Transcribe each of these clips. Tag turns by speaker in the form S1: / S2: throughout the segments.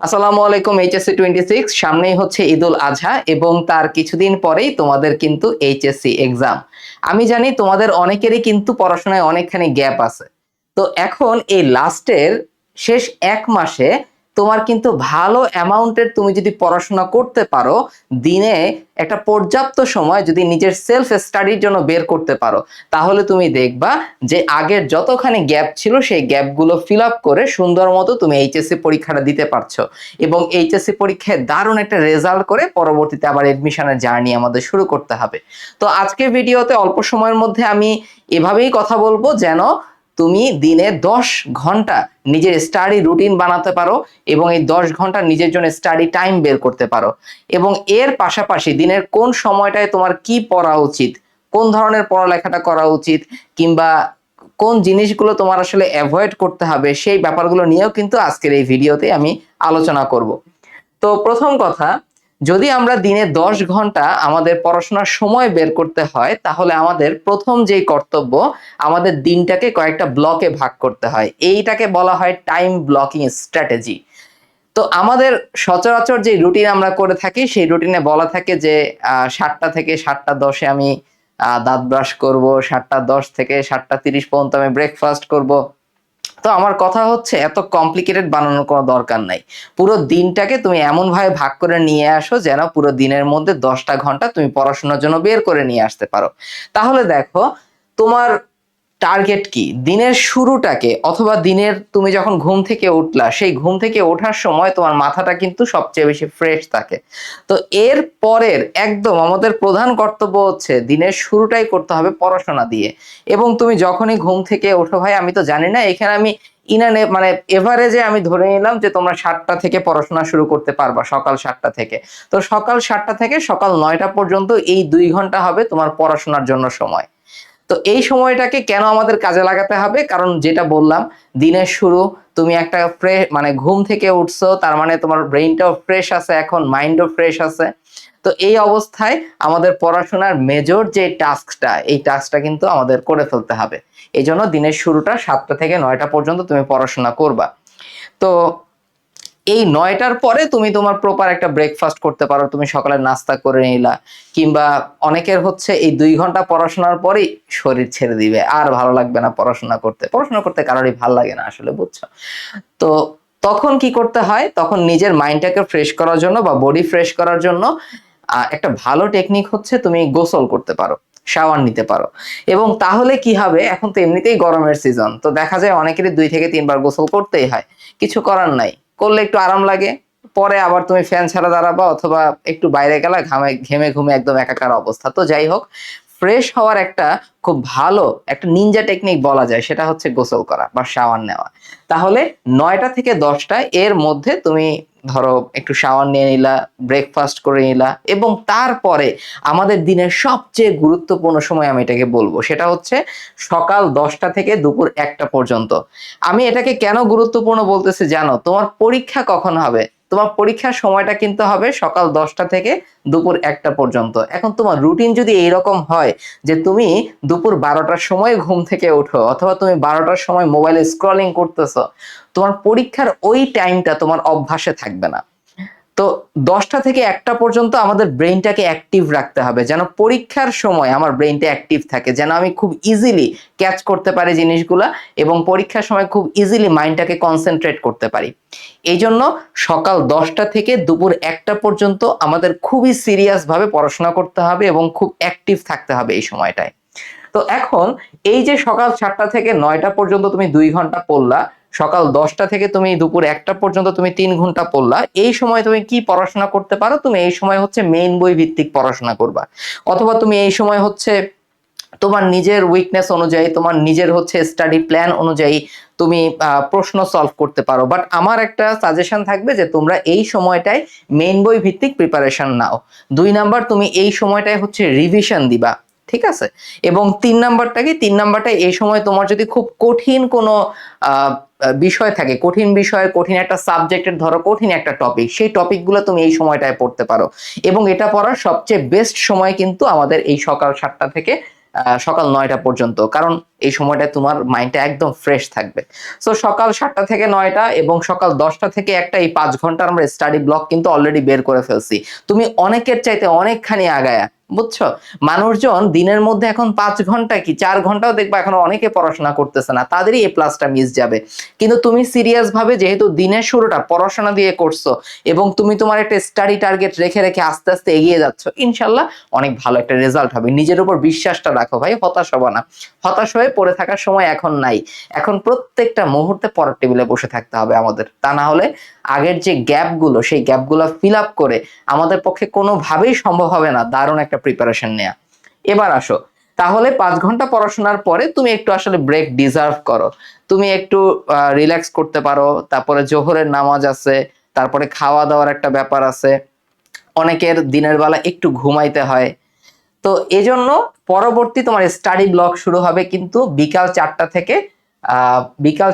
S1: আসসালামু আলাইকুম। এইচএসসি 26 সামনেই হচ্ছে ঈদুল আজহা এবং তার কিছুদিন পরেই তোমাদের কিন্তু এইচএসসি এক্সাম। আমি জানি তোমাদের অনেকেরই কিন্তু পড়াশোনায় অনেকখানি গ্যাপ আছে। তো এখন এই লাস্টের শেষ ১ মাসে তোমার কিন্তু ভালো অ্যামাউন্টের তুমি যদি পড়াশোনা করতে পারো, দিনে একটা পর্যাপ্ত সময় যদি নিজের সেলফ স্টাডির জন্য বের করতে পারো, তাহলে তুমি দেখবা যে আগের যতখানি গ্যাপ ছিল সেই গ্যাপগুলো ফিল আপ করে সুন্দর মতো তুমি এইচএসসি পরীক্ষাটা দিতে পারছো এবং এইচএসসি পরীক্ষায় দারুণ একটা রেজাল্ট করে পরবর্তীতে আবার এডমিশনের জার্নি আমাদের শুরু করতে হবে। তো আজকের ভিডিওতে অল্প সময়ের মধ্যে আমি এভাবেই কথা বলবো যেন তুমি দিনে ১০ ঘন্টা নিজের স্টাডি রুটিন বানাতে পারো এবং এই ১০ ঘন্টা নিজের জন্য স্টাডি টাইম বের করতে পারো এবং এর পাশাপাশি দিনের কোন সময়টায় তোমার কি পড়া উচিত, কোন ধরনের পড়ালেখাটা করা উচিত কিংবা কোন জিনিসগুলো তোমার আসলে অ্যাভয়েড করতে হবে সেই ব্যাপারগুলো নিয়েও কিন্তু আজকের এই ভিডিওতে আমি আলোচনা করব। তো প্রথম কথা, যদি আমরা দিনে ১০ ঘন্টা আমাদের পড়াশোনার সময় বের করতে হয় তাহলে আমাদের প্রথম যেই কর্তব্য, আমাদের দিনটাকে কয়েকটা ব্লকে ভাগ করতে হয়। এইটাকে বলা হয় টাইম ব্লকিং স্ট্র্যাটেজি। তো আমাদের সচরাচর যে রুটিন আমরা করে থাকি সেই রুটিনে বলা থাকে যে ৭টা থেকে ৭টা ১০-এ আমি দাঁত ব্রাশ করব, ৭টা ১০ থেকে ৭টা ৩০ পর্যন্ত আমি ব্রেকফাস্ট করব। তো আমার কথা হচ্ছে এত কমপ্লিকেটেড বানানোর কোনো দরকার নাই। পুরো দিনটাকে তুমি এমনভাবে ভাগ করে নিয়ে আসো যেন পুরো দিনের মধ্যে ১০টা ঘন্টা তুমি পড়াশোনার জন্য বের করে নিয়ে আসতে পারো। তাহলে দেখো তোমার টার্গেট কি? দিনের শুরুটাকে অথবা দিনের তুমি যখন ঘুম থেকে উঠলা, সেই ঘুম থেকে ওঠার সময় তোমার মাথাটা কিন্তু সবচেয়ে বেশি ফ্রেশ থাকে। তো এর পরের একদম আমাদের প্রধান কর্তব্য হচ্ছে দিনের শুরুটাই করতে হবে পড়াশোনা দিয়ে। এবং তুমি যখনই ঘুম থেকে ওঠো, ভাই আমি তো জানি না, এখানে আমি মানে এভারেজে আমি ধরে নিলাম যে তোমরা ৭টা থেকে পড়াশোনা শুরু করতে পারবা, সকাল ৭টা থেকে। তো সকাল ৭টা থেকে সকাল ৯টা পর্যন্ত এই ২ ঘন্টা হবে তোমার পড়াশোনার জন্য সময়। তো এই সময়টাকে কেন আমাদের কাজে লাগাতে হবে? কারণ যেটা বললাম, দিনের শুরু, তুমি একটা মানে ঘুম থেকে উঠছো, তার মানে তোমার ব্রেইনটাও ফ্রেশ আছে, এখন মাইন্ডও ফ্রেশ আছে। তো এই অবস্থায় আমাদের পড়াশোনার মেজর যে টাস্কটা, এই টাস্কটা কিন্তু আমাদের করে ফেলতে হবে। এই জন্য দিনের শুরুটা ৭টা থেকে ৯টা পর্যন্ত তুমি পড়াশোনা করবা। তো এই ৯টার পরে তুমি তোমার প্রপার একটা ব্রেকফাস্ট করতে পারো, তুমি সকালে নাস্তা করে নিলা, কিংবা অনেকের হচ্ছে এই ২ ঘন্টা পড়াশোনার পরেই শরীর ছেড়ে দিবে, আর ভালো লাগবে না পড়াশোনা করতে। পড়াশোনা করতে কারোরই ভালো লাগে না আসলে, বুঝছো? তো তখন কি করতে হয়? তখন নিজের মাইন্ডটাকে ফ্রেশ করার জন্য বা বডি ফ্রেশ করার জন্য একটা ভালো টেকনিক হচ্ছে তুমি গোসল করতে পারো, শাওয়ার নিতে পারো। এবং তাহলে কি হবে, এখন তো এমনিতেই গরমের সিজন, তো দেখা যায় অনেকেরই ২ থেকে ৩ বার গোসল করতেই হয়। কিছু করার নাই, করলে একটু আরাম লাগে। পরে আবার তুমি ফ্যান ছাড়া দাঁড়াবা অথবা একটু বাইরে গেলা, ঘেমে ঘুমে একদম একাকার অবস্থা। তো যাই হোক, ফ্রেশ হওয়ার একটা খুব ভালো একটা নিনজা টেকনিক বলা যায়, সেটা হচ্ছে গোসল করা বা শাওয়ার নেওয়া। তাহলে ৯টা থেকে ১০টা এর মধ্যে তুমি ধরো একটু শাওয়ার নিয়ে নিলা, ব্রেকফাস্ট করে নিলা এবং তারপরে আমাদের দিনের সবচেয়ে গুরুত্বপূর্ণ সময় আমি এটাকে বলবো, সেটা হচ্ছে সকাল ১০টা থেকে দুপুর ১টা পর্যন্ত। আমি এটাকে কেন গুরুত্বপূর্ণ বলতেছি জানো? তোমার পরীক্ষা কখন হবে? তোমার পরীক্ষার সময়টা কিন্তু হবে সকাল ১০টা থেকে দুপুর ১টা পর্যন্ত। এখন তোমার রুটিন যদি এইরকম হয় যে তুমি দুপুর ১২টার সময় ঘুম থেকে ওঠো অথবা তুমি ১২টার সময় মোবাইলে স্ক্রলিং করতেছো, তোমার পরীক্ষার ওই টাইমটা তোমার অভ্যাসে থাকবে না। তো ১০টা থেকে ১টা পর্যন্ত আমাদের ব্রেইনটাকে অ্যাক্টিভ রাখতে হবে যেন পরীক্ষার সময় আমার ব্রেইনটা অ্যাক্টিভ থাকে, যেন আমি খুব ইজিলি ক্যাচ করতে পারি জিনিসগুলা এবং পরীক্ষার সময় খুব ইজিলি মাইন্ডটাকে কনসেন্ট্রেট করতে পারি। এই জন্য সকাল ১০টা থেকে দুপুর ১টা পর্যন্ত আমাদের খুবই সিরিয়াস ভাবে পড়াশোনা করতে হবে এবং খুব অ্যাক্টিভ থাকতে হবে এই সময়টায়। তো এখন এই যে সকাল ৭টা থেকে ৯টা পর্যন্ত তুমি ২ ঘন্টা পড়লা, সকাল ১০টা থেকে তুমি দুপুর ১টা পর্যন্ত তুমি ৩ ঘন্টা পড়লা, এই সময় তুমি কি পড়াশোনা করতে পারো? তুমি এই সময় হচ্ছে মেইন বই ভিত্তিক পড়াশোনা করবা। অথবা তুমি এই সময় হচ্ছে তোমার নিজের উইকনেস অনুযায়ী, তোমার নিজের হচ্ছে স্টাডি প্ল্যান অনুযায়ী তুমি প্রশ্ন সলভ করতে পারো। বাট আমার একটা সাজেশন থাকবে যে তোমরা এই সময়টায় মেইন বই ভিত্তিক প্রিপারেশন নাও। ২ নাম্বার, তুমি এই সময়টায় হচ্ছে রিভিশন দিবা। ঠিক আছে? এবং ৩ নাম্বারটা কি? ৩ নাম্বারটা এই সময় তোমার যদি খুব কঠিন কোনো বিষয় থাকে, কঠিন বিষয়, কঠিন একটা সাবজেক্টের ধরো কঠিন একটা টপিক, সেই টপিকগুলো তুমি এই সময়টায় পড়তে পারো। এবং এটা পড়ার সবচেয়ে বেস্ট সময় কিন্তু আমাদের এই সকাল ৭টা থেকে সকাল 9টা পর্যন্ত, কারণ এই সময়টা তোমার মাইন্ডটা একদম ফ্রেশ থাকবে। সো সকাল 7টা থেকে 9টা এবং সকাল 10টা থেকে একটা, এই 5 ঘন্টার আমরা স্টাডি ব্লক কিন্তু অলরেডি বের করে ফেলছি। তুমি অনেকের চাইতে অনেকখানি আগায়া, বুঝছো? মানুষজন দিনের মধ্যে এখন 5 ঘন্টা কি 4 ঘন্টাও দেখবা এখন অনেকে পড়াশোনা করতেছে না, তাদেরই এই প্লাসটা মিস যাবে। কিন্তু তুমি সিরিয়াস ভাবে যেহেতু দিনের শুরুটা পড়াশোনা দিয়ে করছো এবং তুমি তোমার একটা স্টাডি টার্গেট রেখে রেখে আস্তে আস্তে এগিয়ে যাচ্ছ, ইনশাল্লাহ অনেক ভালো একটা রেজাল্ট হবে। নিজের উপর বিশ্বাসটা রাখো ভাই, হতাশ হবো না। হতাশ হয়ে পড়ে থাকার সময় এখন নাই। এখন প্রত্যেকটা মুহূর্তে পড়ার টেবিলে বসে থাকতে হবে আমাদের, তা না হলে আগের যে গ্যাপগুলো সেই গ্যাপগুলো ফিল আপ করে আমাদের পক্ষে কোনোভাবেই সম্ভব হবে না দারুণ একটা প্রিপারেশন নেওয়া। এবার আসো, তাহলে 5 ঘন্টা পড়াশোনার পরে তুমি একটু আসলে ব্রেক ডিজার্ভ করো। তুমি একটু রিল্যাক্স করতে পারো, তারপরে জোহরের নামাজ আছে, তারপরে খাওয়া দাওয়ার একটা ব্যাপার আছে, অনেকের দিনের বেলা একটু ঘুমাইতে হয়। তো এজন্য পরবর্তী তোমার স্টাডি ব্লক শুরু হবে কিন্তু বিকাল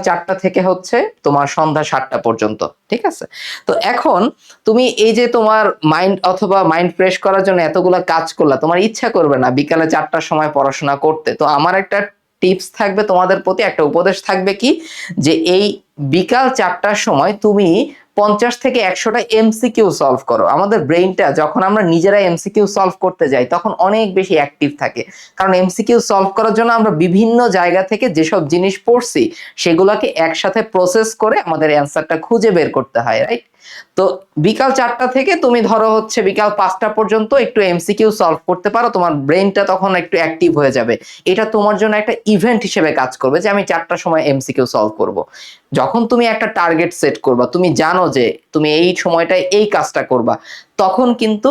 S1: 4টা থেকে হচ্ছে তোমার সন্ধ্যা 7টা পর্যন্ত, ঠিক আছে? তো এখন তুমি এই যে তোমার মাইন্ড অথবা মাইন্ড ফ্রেশ করার জন্য এতগুলা কাজ করলা, তোমার ইচ্ছা করবে না বিকালে 4টার সময় পড়াশোনা করতে। তো আমার একটা টিপস থাকবে তোমাদের প্রতি, একটা উপদেশ থাকবে কি, যে এই বিকাল 4টার সময় তুমি 50 থেকে 100টা এমসিকিউ সলভ করো। আমাদের ব্রেইনটা যখন আমরা নিজেরাই এমসিকিউ সলভ করতে যাই তখন অনেক বেশি অ্যাক্টিভ থাকে, কারণ এমসিকিউ সলভ করার জন্য আমরা বিভিন্ন জায়গা থেকে যেসব জিনিস পড়ছি সেগুলোকে একসাথে প্রসেস করে আমাদের অ্যান্সারটা খুঁজে বের করতে হয়, রাইট? তো বিকাল 4টা থেকে তুমি ধরো হচ্ছে বিকাল 5টা পর্যন্ত একটু এমসিকিউ সলভ করতে পারো, তোমার ব্রেইনটা তখন একটু অ্যাক্টিভ হয়ে যাবে। এটা তোমার জন্য একটা ইভেন্ট হিসেবে কাজ করবে যে আমি 4টার সময় এমসিকিউ সলভ করব। যখন তুমি একটা টার্গেট সেট করবা, তুমি জানো যে তুমি এই সময়টায় এই কাজটা করবা, তখন কিন্তু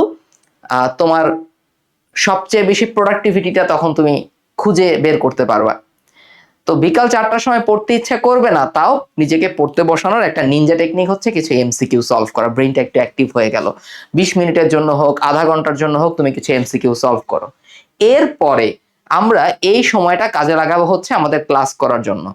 S1: তোমার সবচেয়ে বেশি প্রোডাক্টিভিটিটা তখন তুমি খুঁজে বের করতে পারবা। তো বিকাল 4টার সময় পড়তে ইচ্ছা করবে না, তাও নিজেকে পড়তে বসানোর একটা নিনজা টেকনিক হচ্ছে কিছু এমসিকিউ সলভ করা। ব্রেইনটা একটু অ্যাক্টিভ হয়ে গেল, 20 মিনিটের জন্য হোক, আধা ঘন্টার জন্য হোক, তুমি কিছু এমসিকিউ সলভ করো। এরপরে আমরা এই সময়টা কাজে লাগাবো হচ্ছে আমাদের ক্লাস করার জন্য।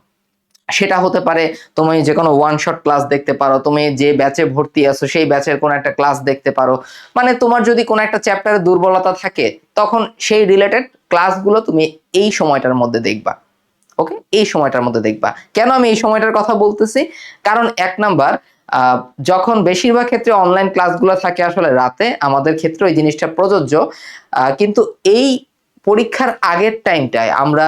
S1: সেটা হতে পারে তুমি যে কোনো ওয়ান শট ক্লাস দেখতে পারো, তুমি যে ব্যাচে ভর্তি আছো সেই ব্যাচের কোনো একটা ক্লাস দেখতে পারো। মানে তোমার যদি কোনো একটা চ্যাপ্টারে দুর্বলতা থাকে তখন সেই রিলেটেড ক্লাসগুলো তুমি এই সময়টার মধ্যে দেখবা। ওকে, এই সময়টার মধ্যে দেখবা। কেন আমি এই সময়টার কথা বলতেছি? কারণ 1 নাম্বার, যখন বেশিরভাগ ক্ষেত্রে অনলাইন ক্লাসগুলো থাকে আসলে রাতে, আমাদের ক্ষেত্রে এই জিনিসটা প্রযোজ্য। কিন্তু এই পরীক্ষার আগের টাইমটায় আমরা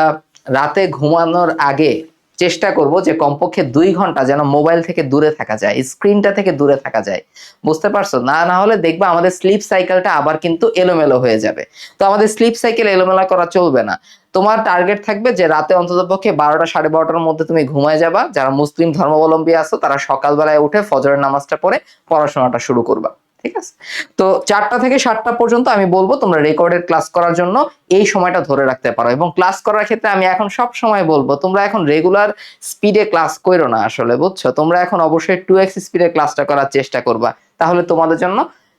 S1: রাতে ঘুমানোর আগে চেষ্টা করব যে কমপক্ষে 2 ঘন্টা যেন মোবাইল থেকে দূরে থাকা যায়, স্ক্রিনটা থেকে দূরে থাকা যায়। বুঝতে পারছো? না হলে দেখবা আমাদের স্লিপ সাইকেলটা আবার কিন্তু এলোমেলো হয়ে যাবে। তো আমাদের স্লিপ সাইকেল এলোমেলো করা চলবে না। তোমার টার্গেট থাকবে যে রাতে অন্ততপক্ষে 12টা 12:30টার মধ্যে তুমি ঘুমায় যাবা। যারা মুসলিম ধর্মাবলম্বী আছো তারা সকালবেলায় উঠে ফজরের নামাজটা পড়ে পড়াশোনাটা শুরু করবা। ঠিক আছে? তো 4টা থেকে 7টা পর্যন্ত আমি বলবো তোমরা রেকর্ডেড ক্লাস করার জন্য এই সময়টা ধরে রাখতে পারো। এবং ক্লাস করার ক্ষেত্রে আমি এখন সব সময় বলবো তোমরা এখন রেগুলার স্পিডে ক্লাস করো না আসলে, বুঝছো? তোমরা এখন অবশ্যই 2x স্পিডে ক্লাসটা করার চেষ্টা করবা। তাহলে তোমাদের জন্য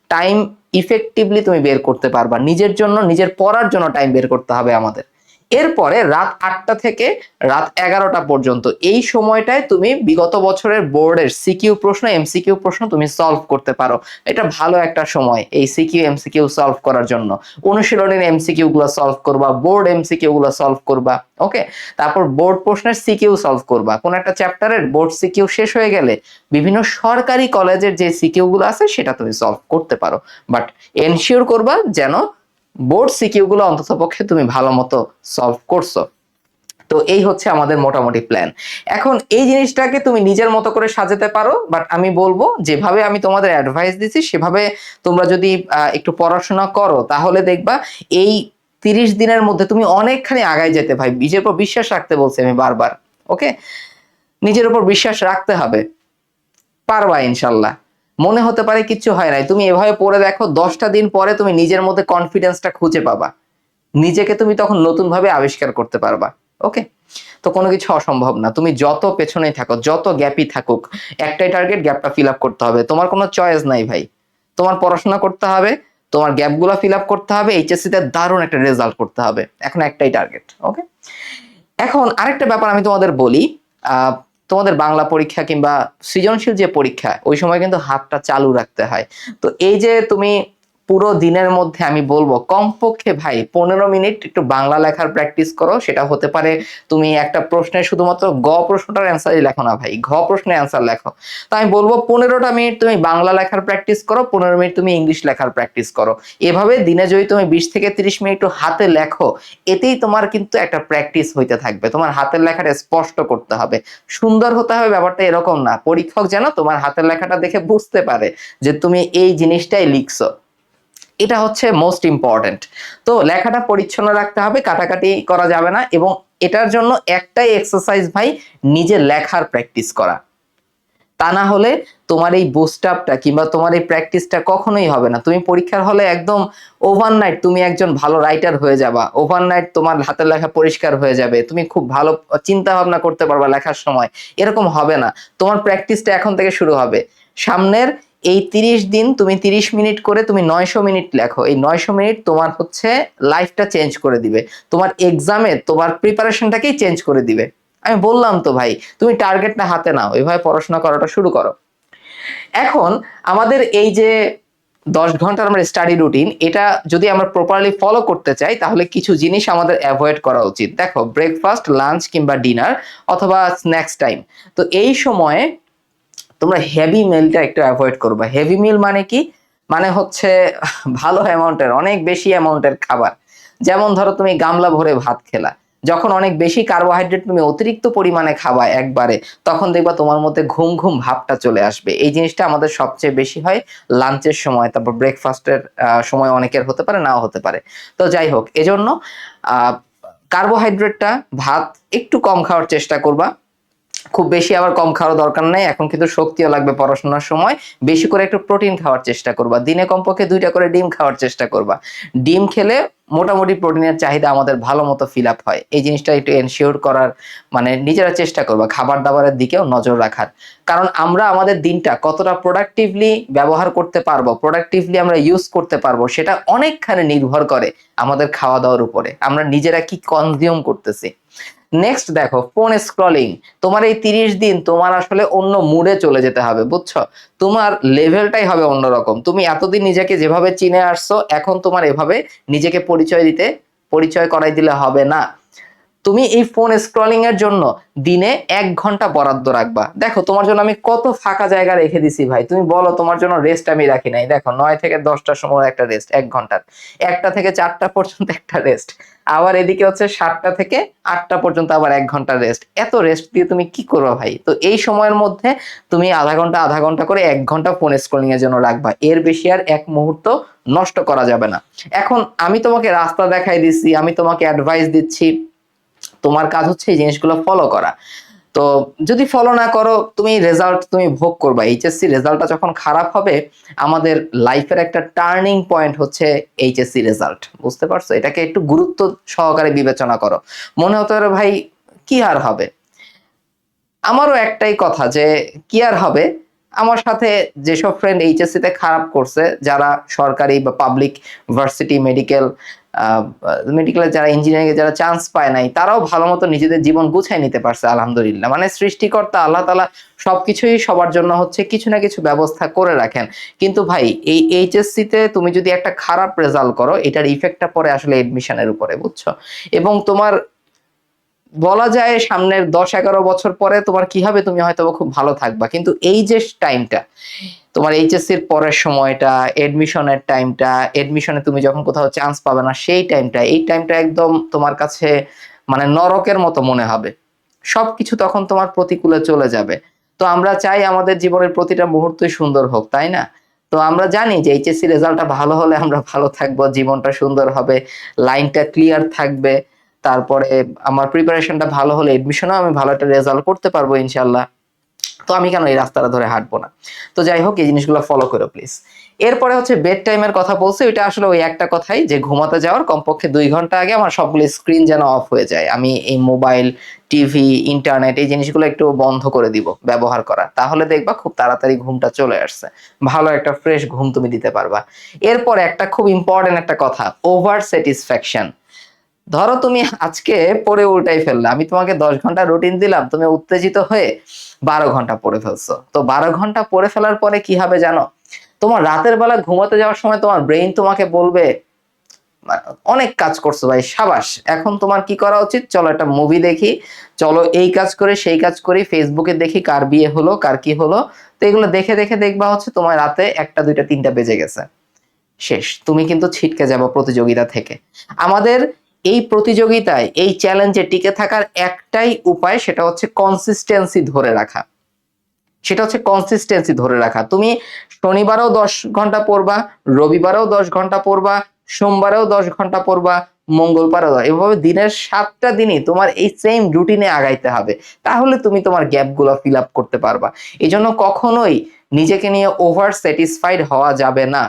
S1: টাইম ইফেক্টিভলি তুমি বের করতে পারবা। নিজের জন্য, নিজের পড়ার জন্য টাইম বের করতে হবে আমাদের। এরপরে রাত 8টা থেকে রাত 11টা পর্যন্ত এই সময়টায় তুমি বিগত বছরের বোর্ডের সিকিউ প্রশ্ন, এমসিকিউ প্রশ্ন তুমি সলভ করতে পারো। এটা ভালো একটা সময় এই সিকিউ এমসিকিউ সলভ করার জন্য। অনুশীলনের এমসিকিউ গুলো সলভ করবা, বোর্ড এমসিকিউ গুলো সলভ করবা। ওকে, তারপর বোর্ড প্রশ্নের সিকিউ সলভ করবা। কোন একটা চ্যাপ্টারের বোর্ড সিকিউ শেষ হয়ে গেলে বিভিন্ন সরকারি কলেজের যে সিকিউ গুলো আছে সেটা তুমি সলভ করতে পারো, বাট এনশিওর করবা যেন বোর্ড সিকিউ গুলো অন্ততপক্ষে তুমি ভালো মতো সলভ করছো। তো এই হচ্ছে আমাদের মোটামুটি প্ল্যান। এখন এই জিনিসটাকে তুমি নিজের মতো করে সাজাতে পারো, বাট আমি বলবো যেভাবে আমি তোমাদের অ্যাডভাইস দিচ্ছি সেভাবে তোমরা যদি একটু পড়াশোনা করো তাহলে দেখবা এই 30 দিনের মধ্যে তুমি অনেকখানি আগায় যেতে। ভাই, নিজের উপর বিশ্বাস রাখতে বলছি আমি বারবার। ওকে, নিজের উপর বিশ্বাস রাখতে হবে, পারবা ইনশাল্লাহ। মনে হতে পারে কিচ্ছু হয় নাই, তুমি এভাবে পড়ে দেখো, 10টা দিন পরে তুমি নিজের মধ্যে কনফিডেন্সটা খুঁজে পাবা, নিজেকে তুমি তখন নতুন ভাবে আবিষ্কার করতে পারবা। ওকে, তো কোনো কিছু অসম্ভব না। তুমি যত পেছনেই থাকো, যত গ্যাপই থাকুক, একটাই টার্গেট, গ্যাপটা ফিল আপ করতে হবে। তোমার কোনো চয়েস নাই ভাই, তোমার পড়াশোনা করতে হবে, তোমার গ্যাপগুলো ফিল আপ করতে হবে, এইচএসসি তে দারুণ একটা রেজাল্ট করতে হবে। এখন একটাই টার্গেট। ওকে, এখন আরেকটা ব্যাপার আমি তোমাদের বলি, তোমাদের বাংলা পরীক্ষা কিংবা সৃজনশীল যে পরীক্ষা ওই সময় কিন্তু হাতটা চালু রাখতে হয়। তো এই যে তুমি পুরো দিনের মধ্যে আমি বলবো কমপক্ষে ভাই 15 মিনিট একটু বাংলা লেখার প্র্যাকটিস করো। সেটা হতে পারে তুমি একটা প্রশ্নের শুধুমাত্র গ প্রশ্নটার অ্যান্সারই লেখো না ভাই, ঘ প্রশ্নের অ্যান্সার লেখো। তো আমি বলবো 15টা মিনিট তুমি বাংলা লেখার প্র্যাকটিস করো, 15 মিনিট তুমি ইংলিশ লেখার প্র্যাকটিস করো। এভাবে দিনে যদি তুমি 20 থেকে 30 মিনিট একটু হাতে লেখো, এতেই তোমার কিন্তু একটা প্র্যাকটিস হইতে থাকবে। তোমার হাতের লেখাটা স্পষ্ট করতে হবে, সুন্দর হতে হবে, ব্যাপারটা এরকম না। পরীক্ষক যেন তোমার হাতের লেখাটা দেখে বুঝতে পারে যে তুমি এই জিনিসটাই লিখছো। এটা হচ্ছে মোস্ট ইম্পর্টেন্ট। তো লেখাটা পরিচ্ছন্ন রাখতে হবে, কাটাকাটি করা যাবে না। এবং এটার জন্য একটাই এক্সারসাইজ ভাই, নিজে লেখার প্র্যাকটিস করা। তা না হলে তোমার এই বুস্ট আপটা কিংবা তোমার এই প্র্যাকটিসটা কখনোই হবে না। তুমি পরীক্ষার হলে একদম ওভারনাইট তুমি একজন ভালো রাইটার হয়ে যাবা, ওভারনাইট তোমার হাতের লেখা পরিষ্কার হয়ে যাবে, তুমি খুব ভালো চিন্তা ভাবনা করতে পারবা লেখার সময়, এরকম হবে না। তোমার প্র্যাকটিসটা এখন থেকে শুরু হবে। সামনের এই 30 দিন তুমি 30 মিনিট করে তুমি 900 মিনিট লেখো। এই 900 মিনিট তোমার হচ্ছে লাইফটা চেঞ্জ করে দিবে, তোমার এক্সামে তোমার প্রিপারেশনটাকেই চেঞ্জ করে দিবে। আমি বললাম তো ভাই, তুমি টার্গেটটা হাতে নাও, এভাবে পড়াশোনা করাটা শুরু করো। এখন আমাদের এই যে 10 ঘন্টার আমরা স্টাডি রুটিন, এটা যদি আমরা প্রপারলি ফলো করতে চাই তাহলে কিছু জিনিস আমাদের অ্যাভয়েড করা উচিত। দেখো, ব্রেকফাস্ট, লাঞ্চ কিংবা ডিনার অথবা স্ন্যাক্স টাইম, তো এই সময়ে তোমরা হেভি মিলটা একটু অ্যাভয়েড করবা। হেভি মিল মানে কি? মানে হচ্ছে ভালো অ্যামাউন্টের, অনেক বেশি অ্যামাউন্টের খাবার। যেমন ধরো তুমি গামলা ভরে ভাত খেলা, যখন অনেক বেশি কার্বোহাইড্রেট তুমি অতিরিক্ত পরিমাণে খাবা একবারে, তখন দেখবা তোমার মধ্যে ঘুম ঘুম ভাবটা চলে আসবে। এই জিনিসটা আমাদের সবচেয়ে বেশি হয় লাঞ্চের সময়, তারপর ব্রেকফাস্টের সময় অনেকের হতে পারে, নাও হতে পারে। তো যাই হোক, এজন্য কার্বোহাইড্রেটটা, ভাত একটু কম খাওয়ার চেষ্টা করবা। খুব বেশি আবার কম খাওয়ার দরকার নাই, এখন কিন্তু শক্তিও লাগবে পড়াশোনার সময়। বেশি করে একটু প্রোটিন খাওয়ার চেষ্টা করবা, দিনে কমপক্ষে 2টা করে ডিম খাওয়ার চেষ্টা করবা। ডিম খেলে মোটামুটি প্রোটিনের চাহিদা আমাদের ভালো মতো ফিল আপ হয়। এই জিনিসটা একটু এনশিওর করার, মানে নিজেরা চেষ্টা করবা খাবার দাবারের দিকেও নজর রাখার। কারণ আমরা আমাদের দিনটা কতটা প্রোডাক্টিভলি ব্যবহার করতে পারবো, প্রোডাক্টিভলি আমরা ইউজ করতে পারবো, সেটা অনেকখানি নির্ভর করে আমাদের খাওয়া দাওয়ার উপরে, আমরা নিজেরা কি কনজিউম করতেছি। নেক্সট দেখো, ফোন স্ক্রলিং। তোমার এই 30 দিন তোমার আসলে অন্য মুডে চলে যেতে হবে, বুঝছো? তোমার লেভেলটাই হবে অন্যরকম। তুমি এতদিন নিজেকে যেভাবে চিনে আসছো, এখন তোমার এভাবে নিজেকে পরিচয় করাই দিলে হবে না। তুমি এই ফোন স্ক্রলিং এর জন্য দিনে 1 ঘন্টা বরাদ্দ রাখবা। দেখো, তোমার জন্য আমি কত ফাঁকা জায়গা রেখে দিছি ভাই, তুমি বলো তোমার জন্য রেস্ট আমি রাখি নাই? দেখো, 9 থেকে 10টার সময় একটা রেস্ট 1 ঘন্টার, 1টা থেকে 4টা পর্যন্ত একটা রেস্ট, আবার এদিকে হচ্ছে 7টা থেকে 8টা পর্যন্ত আবার 1 ঘন্টা রেস্ট। এত রেস্ট দিয়ে তুমি কি করবে ভাই? তো এই সময়ের মধ্যে তুমি আধা ঘন্টা করে 1 ঘন্টা ফোন স্ক্রলিং এর জন্য রাখবা। এর বেশি আর এক মুহূর্ত নষ্ট করা যাবে না। এখন আমি তোমাকে রাস্তা দেখাই দিচ্ছি, আমি তোমাকে অ্যাডভাইস দিচ্ছি, তোমার কাজ হচ্ছে এই জিনিসগুলো ফলো করা। তো যদি ফলো না করো, তুমি রেজাল্ট তুমি ভোগ করবা। এইচএসসি রেজাল্টটা যখন খারাপ হবে, আমাদের লাইফের একটা টার্নিং পয়েন্ট হচ্ছে এইচএসসি রেজাল্ট, বুঝতে পারছো? এটাকে একটু গুরুত্ব সহকারে বিবেচনা করো। মনে হতে পারে ভাই কি আর হবে, আমারও একটাই কথা যে কি আর হবে। আমার সাথে যেসব ফ্রেন্ড এইচএসসি তে খারাপ করছে, যারা সরকারি বা পাবলিক ভার্সিটি, মেডিকেলে যারা ইঞ্জিনিয়ারিং এ যারা চান্স পায় নাই, তারাও ভালো মতো নিজেদের জীবন গুছাই নিতে পারছে আলহামদুলিল্লাহ। মানে সৃষ্টিকর্তা আল্লাহ তাআলা সবকিছুই সবার জন্য হচ্ছে কিছু না কিছু ব্যবস্থা করে রাখেন। কিন্তু ভাই, এই এইচএসসি তে তুমি যদি একটা খারাপ রেজাল্ট করো, এটার ইফেক্টটা পড়ে আসলে এডমিশনের উপরে, বুঝছো? এবং তোমার বলা যায় সামনের 10-11 বছর পরে তোমার কি হবে, তুমি হয়তো খুব ভালো থাকবা, কিন্তু এই যে টাইমটা তোমার এইচএসসির পরের সময়টা, এডমিশনের টাইমটা, এডমিশনে তুমি যখন কোথাও চান্স পাবে না সেই টাইমটা, এই টাইমটা একদম তোমার কাছে মানে নরকের মতো মনে হবে। সবকিছু তখন তোমার প্রতিকূলে চলে যাবে। তো আমরা চাই আমাদের জীবনের প্রতিটা মুহূর্তই সুন্দর হোক, তাই না? তো আমরা জানি যে এইচএসসি রেজাল্টটা ভালো হলে আমরা ভালো থাকবো, জীবনটা সুন্দর হবে, লাইনটা ক্লিয়ার থাকবে। তারপরে আমার প্রিপারেশনটা ভালো হলে এডমিশনেও আমি ভালো একটা রেজাল্ট করতে পারবো ইনশাল্লাহ। তো আমি কেন এই রাস্তাটা ধরে হাঁটবো না? তো যাই হোক, এই জিনিসগুলো ফলো করো প্লিজ। এরপরে হচ্ছে বেড টাইমের কথা বলছে, ওইটা আসলে ওই একটা কথাই যে ঘুমাতে যাওয়ার কমপক্ষে 2 ঘন্টা আগে আমার সবগুলো স্ক্রিন যেন অফ হয়ে যায়। আমি এই মোবাইল, টিভি, ইন্টারনেট এই জিনিসগুলো একটু বন্ধ করে দিব ব্যবহার করা, তাহলে দেখবা খুব তাড়াতাড়ি ঘুমটা চলে আসছে, ভালো একটা ফ্রেশ ঘুম তুমি দিতে পারবা। এরপর একটা খুব ইম্পর্টেন্ট একটা কথা, ওভার স্যাটিসফ্যাকশন। ধরো তুমি আজকে পড়ে উল্টাই ফেললে, আমি তোমাকে 10 ঘন্টা রুটিন দিলাম, তুমি উত্তেজিত হয়ে 12 ঘন্টা পড়ে ফেলছো। তো 12 ঘন্টা পড়ে ফেলার পরে কি হবে জানো? তোমার রাতের বেলা ঘুমাতে যাওয়ার সময় তোমার ব্রেইন তোমাকে বলবে অনেক কাজ করছো ভাই, সাবাস, এখন তোমার কি করা উচিত, চলো একটা মুভি দেখি, চলো এই কাজ করে সেই কাজ করি, ফেসবুকে দেখি কার বিয়ে হলো কার কি হলো। তো এগুলো দেখে দেখে দেখবা হচ্ছে তোমার রাতে 1টা 2টা 3টা বেজে গেছে, শেষ, তুমি কিন্তু ছিটকে যাবো প্রতিযোগিতা থেকে। আমাদের এই প্রতিযোগিতায় এই চ্যালেঞ্জে টিকে থাকার একটাই উপায়, সেটা হচ্ছে কনসিস্টেন্সি ধরে রাখা। তুমি শনিবারেও 10 ঘন্টা পড়বা, রবিবারেও 10 ঘন্টা পড়বা, সোমবারেও 10 ঘন্টা পড়বা, মঙ্গলবারেও এভাবে দিনের 7টা দিনই তোমার এই সেম রুটিনে আগাইতে হবে, তাহলে তুমি তোমার গ্যাপগুলো ফিল আপ করতে পারবা। এই জন্য কখনোই নিজেকে নিয়ে ওভার স্যাটিসফাইড হওয়া যাবে না,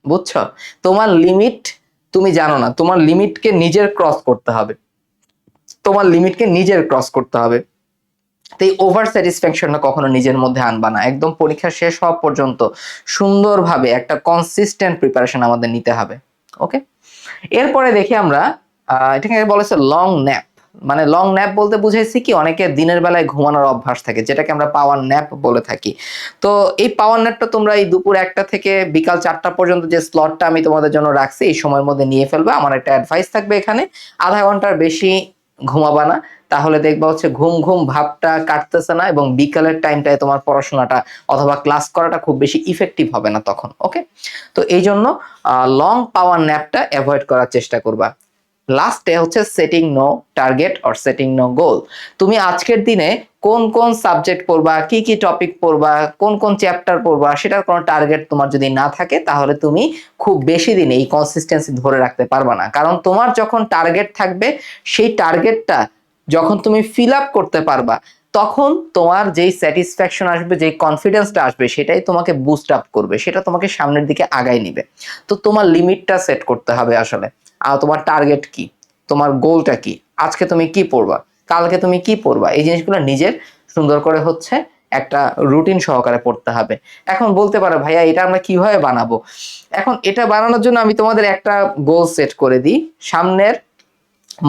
S1: বুঝছো? তোমার লিমিট তুমি জানো না, তোমার লিমিটকে নিজের ক্রস করতে হবে, তো এই ওভার স্যাটিসফ্যাকশনটা কখনো নিজের মধ্যে আনবা না। একদম পরীক্ষা শেষ হওয়া পর্যন্ত সুন্দরভাবে একটা কনসিস্টেন্ট প্রিপারেশন আমাদের নিতে হবে। ওকে, এরপরে দেখি আমরা এটাকে বলেছে লং ন্যাপ। মানে লং ন্যাপ বলতে বুঝাইছি কি, অনেকে দিনের বেলায় ঘুমানোর অভ্যাস থাকে, যেটাকে আমরা পাওয়ার ন্যাপ বলে থাকি। তো এই পাওয়ার ন্যাপটা তোমরা এই দুপুর 1টা থেকে বিকাল 4টা পর্যন্ত যে স্লটটা আমি তোমাদের জন্য রাখছি, এই সময়ের মধ্যে নিয়ে ফেলবে। আমার একটা অ্যাডভাইস থাকবে এখানে, আধা ঘন্টার বেশি ঘুমাবা না, তাহলে দেখবা হচ্ছে ঘুম ঘুম ভাবটা কাটতেছে না, এবং বিকালের টাইমটায় তোমার পড়াশোনাটা অথবা ক্লাস করাটা খুব বেশি ইফেক্টিভ হবে না তখন। ওকে, তো এই জন্য লং পাওয়ার ন্যাপটা অ্যাভয়েড করার চেষ্টা করবা। লাস্টে হচ্ছে setting no target or setting no goal. তুমি আজকের দিনে কোন কোন সাবজেক্ট পড়বা, কি কি টপিক পড়বা, কোন কোন চ্যাপ্টার পড়বা, সেটার কোনো টার্গেট তোমার যদি না থাকে, তাহলে তুমি খুব বেশি দিনে এই কনসিস্টেন্সি ধরে রাখতে পারবা না। কারণ তোমার যখন টার্গেট থাকবে, সেই টার্গেটটা যখন তুমি ফিল আপ করতে পারবা, তখন তোমার যেই স্যাটিসফ্যাকশন আসবে, যেই কনফিডেন্সটা আসবে, সেটাই তোমাকে বুস্ট আপ করবে, সেটা তোমাকে সামনের দিকে আগায় নিবে। তো তোমার লিমিটটা সেট করতে হবে আসলে। আর তোমার টার্গেট কি, তোমার গোলটা কি, আজকে তুমি কি পড়বা, কালকে তুমি কি পড়বা, এই জিনিসগুলো নিজের সুন্দর করে হচ্ছে একটা রুটিন সহকারে পড়তে হবে। এখন বলতে পারো ভাইয়া এটা আমরা কিভাবে বানাবো? এখন এটা বানানোর জন্য আমি তোমাদের একটা গোল সেট করে দিই। সামনের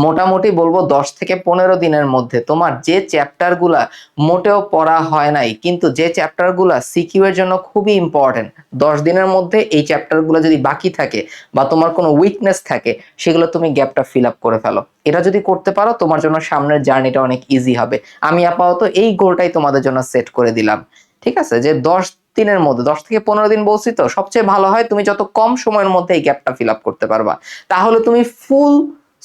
S1: মোটামুটি বলবো 10 থেকে 15 দিনের মধ্যে তোমার যে চ্যাপ্টার গুলা মোটেও পড়া হয় নাই, কিন্তু যে চ্যাপ্টার গুলা সিকিউ এর জন্য খুবই ইম্পর্টেন্ট, 10 দিনের মধ্যে এই চ্যাপ্টার গুলো যদি বাকি থাকে বা তোমার কোনো উইকনেস থাকে, সেগুলো তুমি গ্যাপটা ফিল আপ করে ফেলো। এটা যদি করতে পারো, তোমার জন্য সামনের জার্নিটা অনেক ইজি হবে। আমি আপাতত এই গোলটাই তোমাদের জন্য সেট করে দিলাম, ঠিক আছে? যে 10 দিনের মধ্যে, 10 থেকে 15 দিন বলছি তো, সবচেয়ে ভালো হয় তুমি যত কম সময়ের মধ্যে এই গ্যাপটা ফিল আপ করতে পারবা, তাহলে তুমি ফুল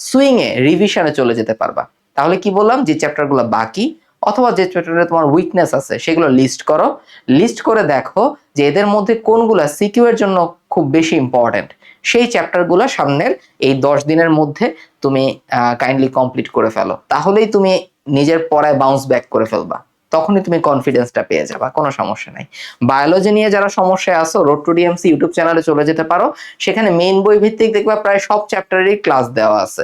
S1: সুইং এ রিভিশনে চলে যেতে পারবা। তাহলে কি বললাম, যে চ্যাপ্টারগুলো বাকি অথবা যে চ্যাপ্টারে তোমার উইকনেস আছে, সেগুলো লিস্ট করো, লিস্ট করে দেখো যে এদের মধ্যে কোনগুলা সিকিউ এর জন্য খুব বেশি ইম্পর্টেন্ট, সেই চ্যাপ্টারগুলো সামনের এই 10 দিনের মধ্যে তুমি কাইন্ডলি কমপ্লিট করে ফেলো, তাহলেই তুমি নিজের পড়ায় বাউন্স ব্যাক করে ফেলবা, তখনই তুমি কনফিডেন্সটা পেয়ে যাবা, কোনো সমস্যা নাই। বায়োলজি নিয়ে যারা সমস্যায় আছো, রোড টু ডিএমসি ইউটিউব চ্যানেলে চলে যেতে পারো, সেখানে মেইন বই ভিত্তিক দেখবা প্রায় সব চ্যাপ্টারেরই ক্লাস দেওয়া আছে,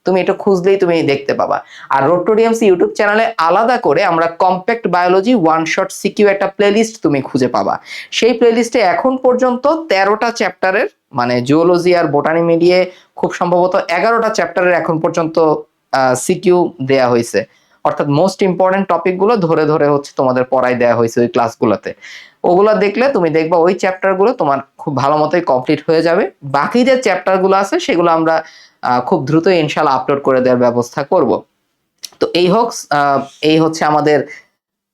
S1: তুমি এটা খুঁজলেই তুমি দেখতে পাবা। আর রোড টু ডিএমসি ইউটিউব চ্যানেলে আলাদা করে আমরা compact biology one shot CQ একটা প্লেলিস্ট তুমি খুঁজে পাবা। সেই প্লেলিস্টে এখন পর্যন্ত 13টা চ্যাপ্টারের, মানে জুওলজি আর বোটানি মিলিয়ে খুব সম্ভবত 11টা চ্যাপ্টারের এখন পর্যন্ত সিকিউ দেয়া হয়েছে, অর্থাৎ মোস্ট ইম্পর্টেন্ট টপিক গুলো ধরে ধরে হচ্ছে তোমাদের পড়ায় দেওয়া হয়েছে ওই ক্লাসগুলোতে। ওগুলা দেখলে তুমি দেখবা ওই চ্যাপ্টার গুলো তোমার খুব ভালো মতোই কমপ্লিট হয়ে যাবে। বাকি যে চ্যাপ্টার গুলো আছে, সেগুলো আমরা খুব দ্রুত ইনশাল্লাহ আপলোড করে দেওয়ার ব্যবস্থা করব। তো এই হচ্ছে আমাদের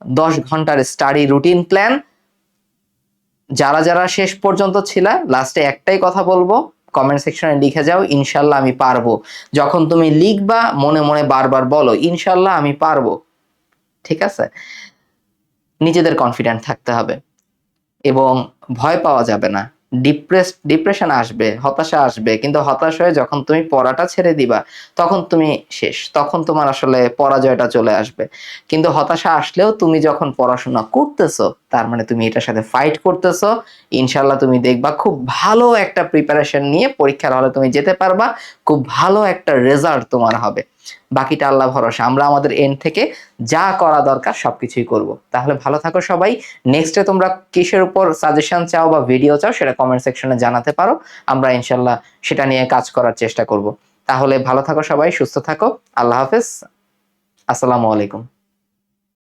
S1: 10 ঘন্টার স্টাডি রুটিন প্ল্যান। যারা যারা শেষ পর্যন্ত ছিলা, লাস্টে একটাই কথা বলবো, কমেন্ট সেকশনে লিখে যাও ইনশাল্লাহ আমি পারবো। যখন তুমি লিখবা, মনে মনে বারবার বলো ইনশাল্লাহ আমি পারবো, ঠিক আছে? নিজেদের কনফিডেন্ট থাকতে হবে এবং ভয় পাওয়া যাবে না। ডিপ্রেশন আসবে, হতাশা আসবে, কিন্তু হতাশ হয়ে যখন তুমি পড়াটা ছেড়ে দিবা, তখন তুমি শেষ, তখন তোমার আসলে পরাজয়টা চলে আসবে। কিন্তু হতাশা আসলেও তুমি যখন পড়াশোনা করতেছো, তার মানে তুমি এটার সাথে ফাইট করতেছো, ইনশাল্লাহ তুমি দেখবা খুব ভালো একটা প্রিপারেশন নিয়ে পরীক্ষার হলে তুমি যেতে পারবা, খুব ভালো একটা রেজাল্ট তোমার হবে। বাকিটা আল্লাহ ভরসা, আমরা আমাদের এন্ড থেকে যা করা দরকার সবকিছুই করব। তাহলে ভালো থাকো সবাই। নেক্সটে তোমরা কিসের উপর সাজেশন চাও বা ভিডিও চাও, সেটা কমেন্ট সেকশনে জানাতে পারো, আমরা ইনশাল্লাহ সেটা নিয়ে কাজ করার চেষ্টা করব। তাহলে ভালো থাকো সবাই, সুস্থ থাকো, আল্লাহ হাফেজ, আসসালামু আলাইকুম।